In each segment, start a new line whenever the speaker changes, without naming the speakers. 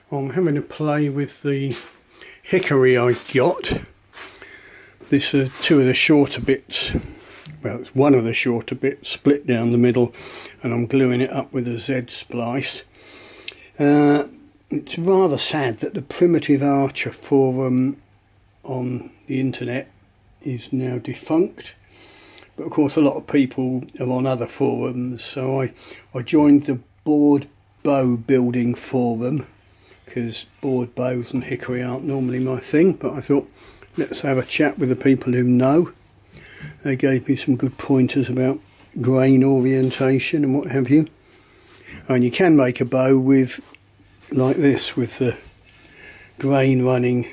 I'm having a play with the Hickory I got. This are two of the shorter bits, well it's one of the shorter bits split down the middle, and I'm gluing it up with a Z splice. It's rather sad that the primitive archer forum on the internet is now defunct, but of course a lot of people are on other forums, so I joined the board bow building forum, because board bows and hickory aren't normally my thing, but I thought let's have a chat with the people who know. They gave me some good pointers about grain orientation and what have you. And you can make a bow with like this, with the grain running,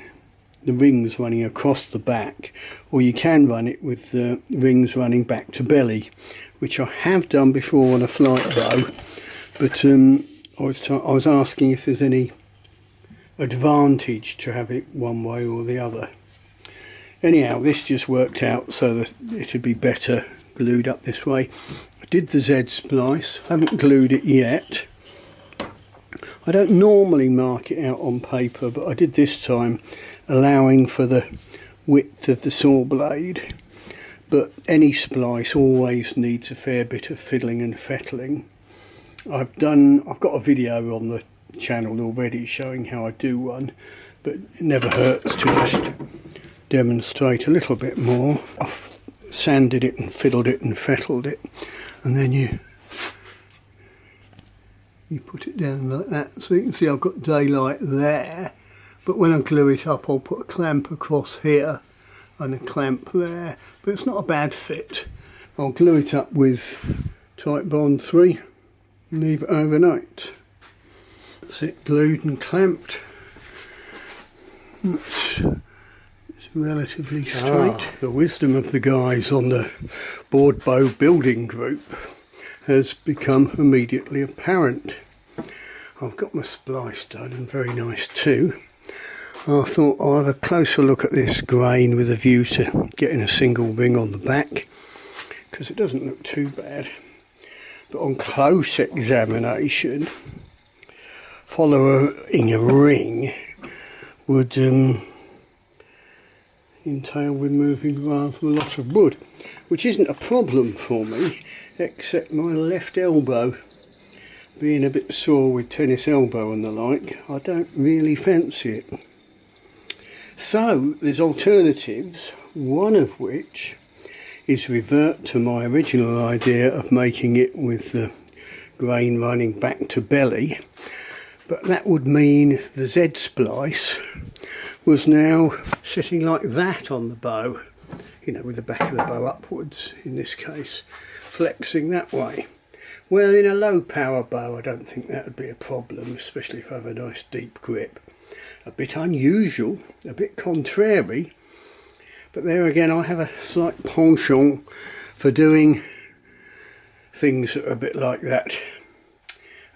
the rings running across the back, or you can run it with the rings running back to belly, which I have done before on a flight bow, but I was asking if there's any advantage to have it one way or the other. Anyhow, this just worked out so that it would be better glued up this way. I did the Z splice, haven't glued it yet. I don't normally mark it out on paper, but I did this time, allowing for the width of the saw blade. But any splice always needs a fair bit of fiddling and fettling. I've got a video on the channel already showing how I do one, but it never hurts to just demonstrate a little bit more. I've sanded it and fiddled it and fettled it, and then you put it down like that, so you can see I've got daylight there, but when I glue it up I'll put a clamp across here and a clamp there, but it's not a bad fit. I'll glue it up with Titebond 3 and leave it overnight. That's it, glued and clamped. It's relatively straight. The wisdom of the guys on the board bow building group has become immediately apparent. I've got my splice done, and very nice too. I thought I'll have a closer look at this grain with a view to getting a single ring on the back, because it doesn't look too bad. But on close examination, following a ring would entail removing rather a lot of wood, which isn't a problem for me, except my left elbow being a bit sore with tennis elbow and the like. I don't really fancy it. So there's alternatives, one of which is revert to my original idea of making it with the grain running back to belly, but that would mean the Z splice was now sitting like that on the bow, you know, with the back of the bow upwards in this case, flexing that way. Well, in a low power bow I don't think that would be a problem, especially if I have a nice deep grip. A bit unusual, a bit contrary, but there again I have a slight penchant for doing things that are a bit like that.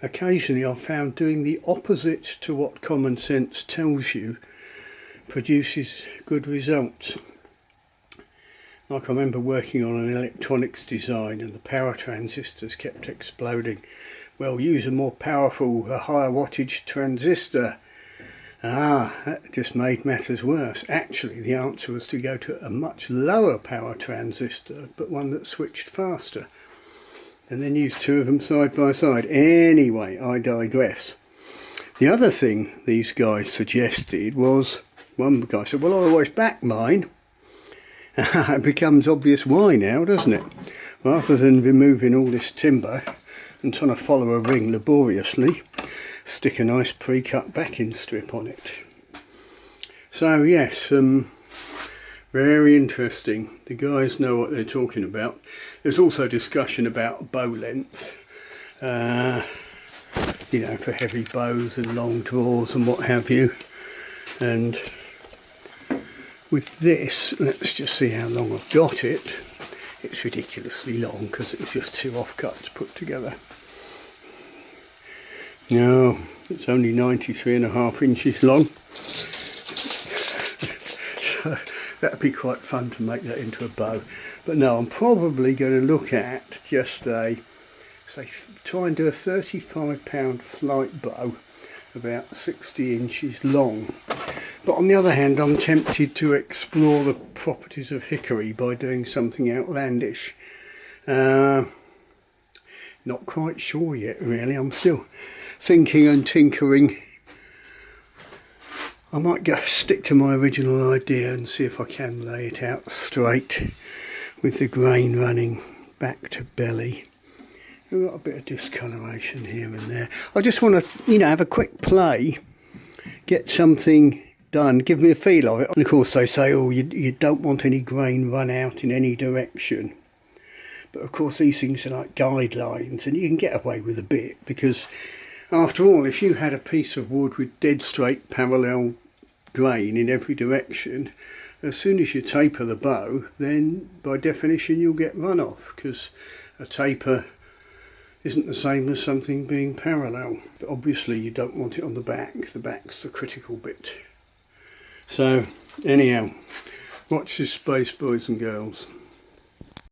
Occasionally I've found doing the opposite to what common sense tells you produces good results. Like I remember working on an electronics design and the power transistors kept exploding. Well, use a more powerful, a higher wattage transistor. That just made matters worse. Actually, the answer was to go to a much lower power transistor, but one that switched faster, and then use two of them side by side. Anyway, I digress. The other thing these guys suggested was, one guy said, well, I always back mine. It becomes obvious why now, doesn't it? Rather than removing all this timber and trying to follow a ring laboriously, stick a nice pre-cut backing strip on it. So yes, very interesting. The guys know what they're talking about. There's also discussion about bow length, you know, for heavy bows and long draws and what have you. And with this, let's just see how long I've got it. It's ridiculously long because it's just two offcuts put together. No, it's only 93.5 inches long. So that'd be quite fun to make that into a bow. But no, I'm probably going to look at just try and do a 35 pound flight bow about 60 inches long. But on the other hand, I'm tempted to explore the properties of hickory by doing something outlandish. Not quite sure yet, really. I'm still thinking and tinkering. I might stick to my original idea and see if I can lay it out straight with the grain running back to belly. We've got a bit of discoloration here and there. I just want to, have a quick play, get something done, give me a feel of it. And of course they say, oh, you don't want any grain run out in any direction. But of course these things are like guidelines, and you can get away with a bit, because after all, if you had a piece of wood with dead straight parallel grain in every direction, as soon as you taper the bow, then by definition you'll get runoff, because a taper isn't the same as something being parallel. But obviously you don't want it on the back. The back's the critical bit. So anyhow, watch this space, boys and girls.